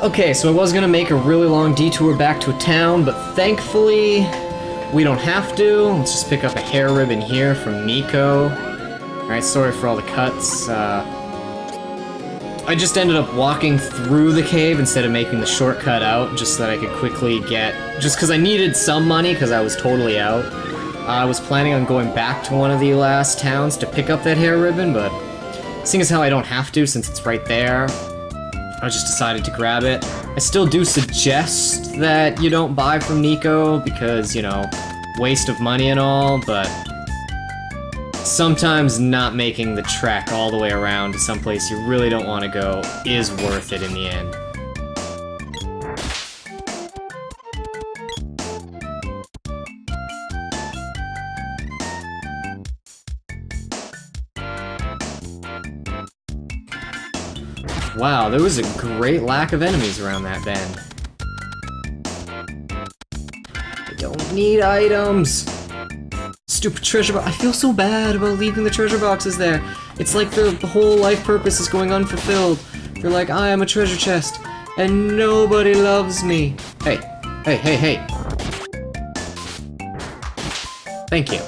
Okay, so I was gonna make a really long detour back to a town, but thankfully we don't have to. Let's just pick up a hair ribbon here from Nico. Alright, sorry for all the cuts. I just ended up walking through the cave instead of making the shortcut out, just so that I could quickly get... Just because I needed some money, because I was totally out. I was planning on going back to one of the last towns to pick up that hair ribbon, but seeing as how I don't have to since it's right there, I just decided to grab it. I still do suggest that you don't buy from Nico because, you know, waste of money and all, but sometimes not making the trek all the way around to someplace you really don't want to go is worth it in the end. Wow, there was a great lack of enemies around that bend. I don't need items! Stupid treasure box. I feel so bad about leaving the treasure boxes there. It's like the whole life purpose is going unfulfilled. They're like, I am a treasure chest, and nobody loves me. Hey, hey, hey, hey. Thank you.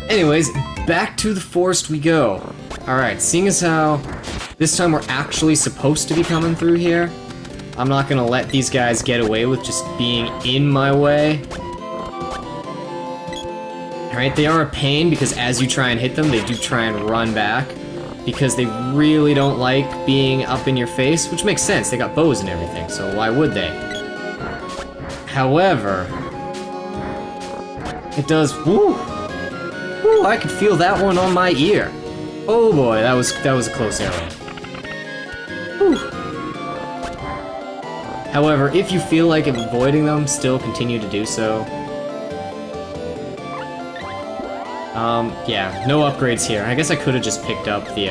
Anyways, back to the forest we go. Alright, seeing as how this time we're actually supposed to be coming through here, I'm not gonna let these guys get away with just being in my way. Alright, they are a pain because as you try and hit them, they do try and run back. Because they really don't like being up in your face, which makes sense, they got bows and everything, so why would they? However, it does... Woo! Ooh, I could feel that one on my ear. Oh boy, that was a close arrow. Whew. However, if you feel like avoiding them, still continue to do so. Yeah, no upgrades here. I guess I could have just picked up the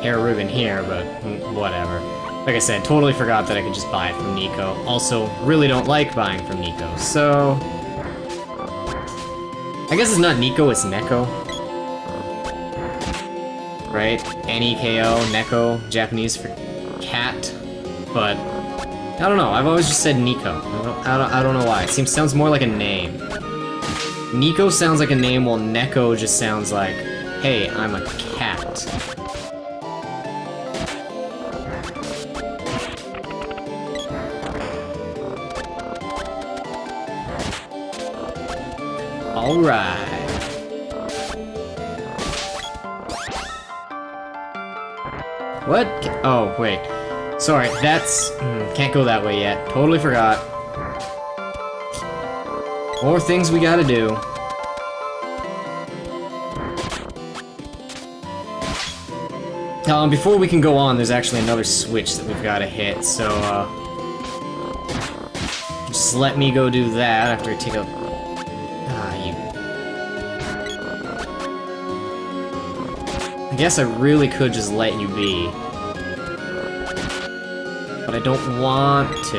hair ribbon here, but whatever. Like I said, totally forgot that I could just buy it from Nico. Also, really don't like buying from Nico, so... I guess it's not Nico, it's Neko. Right? N-E-K-O, Neko, Japanese for cat. But, I don't know, I've always just said Nico. I don't know why. It sounds more like a name. Nico sounds like a name, while Neko just sounds like, hey, I'm a cat. Alright. What? Oh, wait. Sorry, that's... can't go that way yet. Totally forgot. More things we gotta do. Before we can go on, there's actually another switch that we've gotta hit, so, just let me go do that after I take a... I guess I really could just let you be. But I don't want to.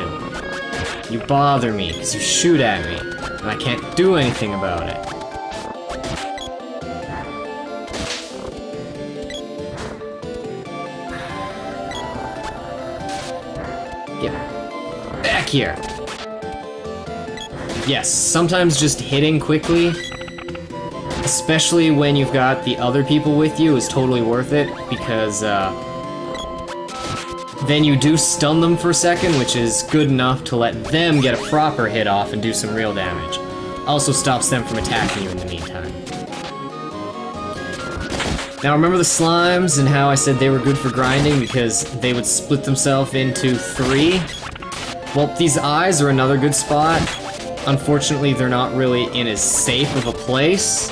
You bother me, because you shoot at me, and I can't do anything about it. Get back here! Yes, sometimes just hitting quickly, especially when you've got the other people with you, is totally worth it, because then you do stun them for a second, which is good enough to let them get a proper hit off and do some real damage. Also stops them from attacking you in the meantime. Now remember the slimes and how I said they were good for grinding because they would split themselves into 3? Well, these eyes are another good spot. Unfortunately, they're not really in as safe of a place.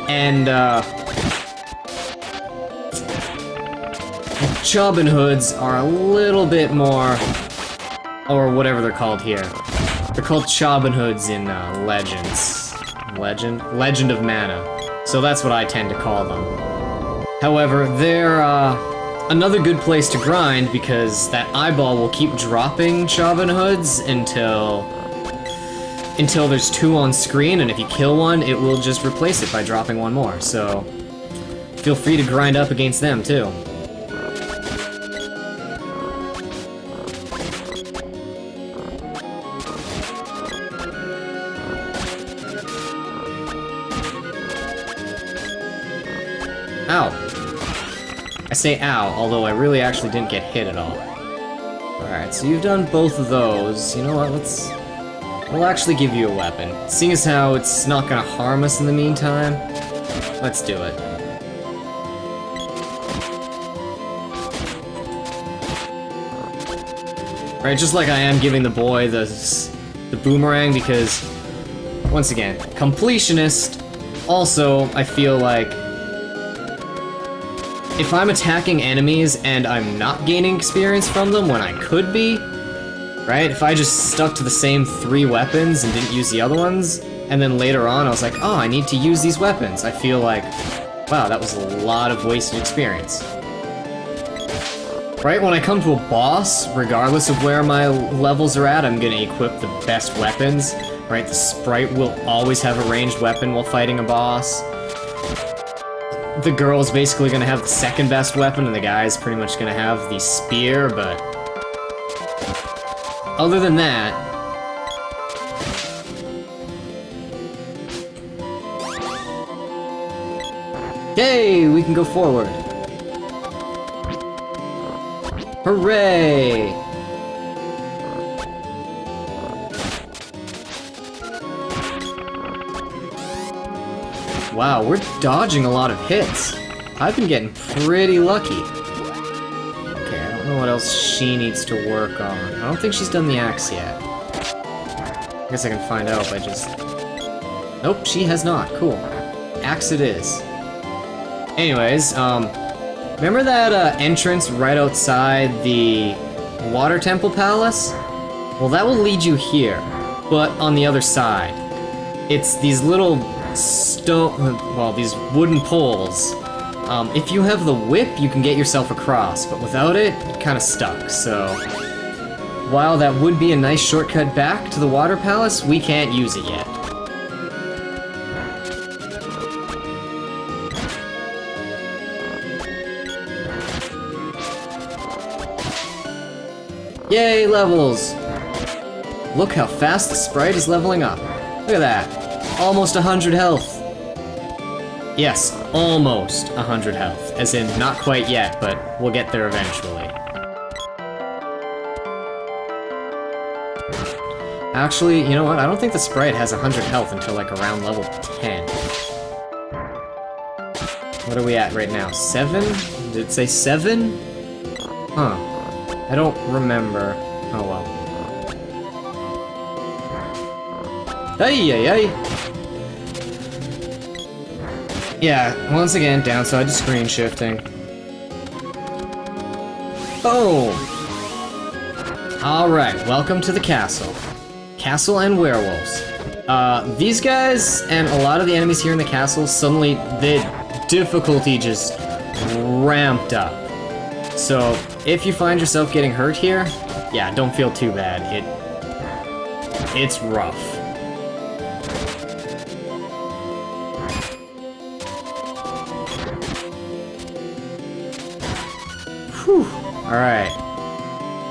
And, Chubbin Hoods are a little bit more... or whatever they're called here. They're called Chubbin Hoods in, Legends. Legend of Mana. So that's what I tend to call them. However, they're, another good place to grind because that eyeball will keep dropping Chubbin Hoods until... until there's 2 on screen, and if you kill one, it will just replace it by dropping 1 more, so feel free to grind up against them, too. Ow. I say ow, although I really actually didn't get hit at all. Alright, so you've done both of those. You know what, we'll actually give you a weapon. Seeing as how it's not gonna harm us in the meantime, let's do it. Right, just like I am giving the boy the boomerang, because, once again, completionist. Also, I feel like if I'm attacking enemies and I'm not gaining experience from them when I could be, right? If I just stuck to the same 3 weapons and didn't use the other ones, and then later on I was like, oh, I need to use these weapons, I feel like, wow, that was a lot of wasted experience. Right, when I come to a boss, regardless of where my levels are at, I'm gonna equip the best weapons, right? The sprite will always have a ranged weapon while fighting a boss. The girl's basically gonna have the second best weapon, and the guy's pretty much gonna have the spear, but other than that, yay, we can go forward. Hooray! Wow, we're dodging a lot of hits. I've been getting pretty lucky. Okay, I don't know what else she needs to work on. I don't think she's done the axe yet. I guess I can find out by just... Nope, she has not. Cool. Axe it is. Anyways, remember that entrance right outside the Water Temple Palace? Well, that will lead you here, but on the other side. It's these little these wooden poles. If you have the whip, you can get yourself across, but without it, you're kind of stuck, so... While that would be a nice shortcut back to the Water Palace, we can't use it yet. Yay, levels! Look how fast the sprite is leveling up. Look at that. Almost 100 health. Yes, almost 100 health. As in, not quite yet, but we'll get there eventually. Actually, you know what? I don't think the sprite has 100 health until like around level 10. What are we at right now? 7? Did it say 7? Huh. I don't remember. Oh well. Hey, hey, hey! Yeah, once again, downside to screen shifting. Boom! Alright, welcome to the castle. Castle and werewolves. These guys, and a lot of the enemies here in the castle, suddenly, the difficulty just ramped up. So, if you find yourself getting hurt here, yeah, don't feel too bad. It's rough. Whew. Alright.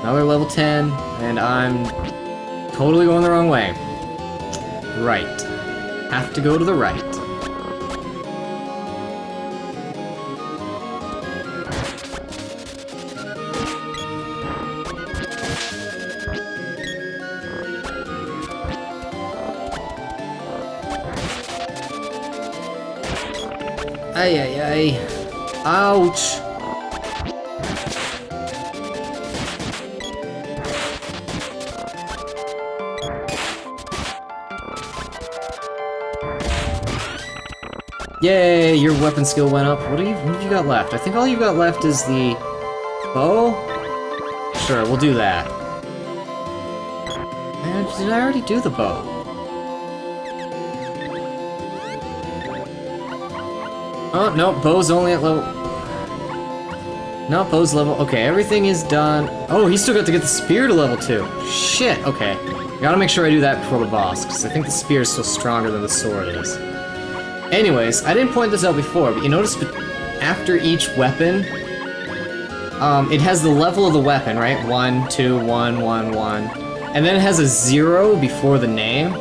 Another level 10, and I'm totally going the wrong way. Right. Have to go to the right. Ay, ay, ay. Ouch. Yay, your weapon skill went up. What have you got left? I think all you've got left is the bow? Sure, we'll do that. And did I already do the bow? Oh, no, bow's only at level... No, bow's level... Okay, everything is done. Oh, he still got to get the spear to level 2. Shit, okay. Gotta make sure I do that before the boss, because I think the spear is still stronger than the sword is. Anyways, I didn't point this out before, but you notice after each weapon, it has the level of the weapon, right? 1, 2, 1, 1, 1. And then it has a 0 before the name.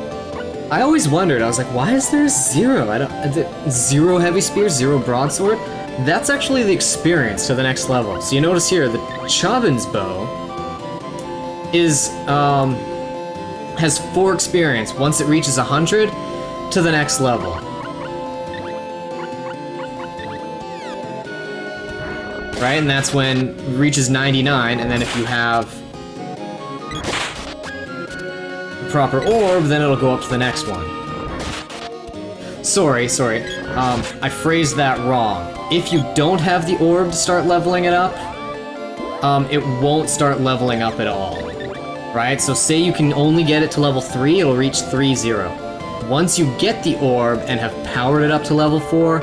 I always wondered, I was like, why is there a 0? I don't... 0 heavy spear, 0 broadsword? That's actually the experience to the next level. So you notice here, the Chavin's bow is, has 4 experience once it reaches 100 to the next level. Right, and that's when it reaches 99, and then if you have the proper orb, then it'll go up to the next one. Sorry, I phrased that wrong. If you don't have the orb to start leveling it up, it won't start leveling up at all. Right, so say you can only get it to level 3, it'll reach 3-0. Once you get the orb and have powered it up to level 4,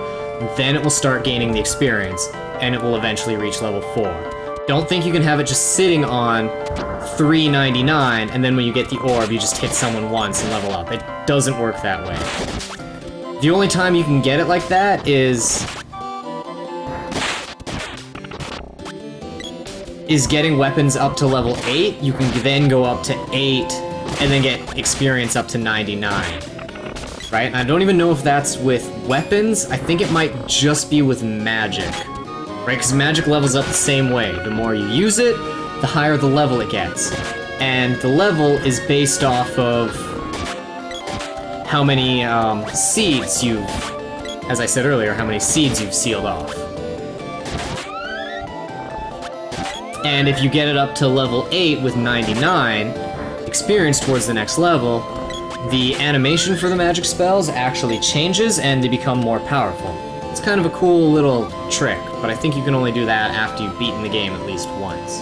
then it will start gaining the experience, and it will eventually reach level 4. Don't think you can have it just sitting on 399, and then when you get the orb, you just hit someone once and level up. It doesn't work that way. The only time you can get it like that is getting weapons up to level 8. You can then go up to 8, and then get experience up to 99. Right? And I don't even know if that's with weapons. I think it might just be with magic. Right? Because magic levels up the same way. The more you use it, the higher the level it gets. And the level is based off of how many seeds you've, as I said earlier, how many seeds you've sealed off. And if you get it up to level 8 with 99 experience towards the next level, the animation for the magic spells actually changes and they become more powerful. It's kind of a cool little trick, but I think you can only do that after you've beaten the game at least once.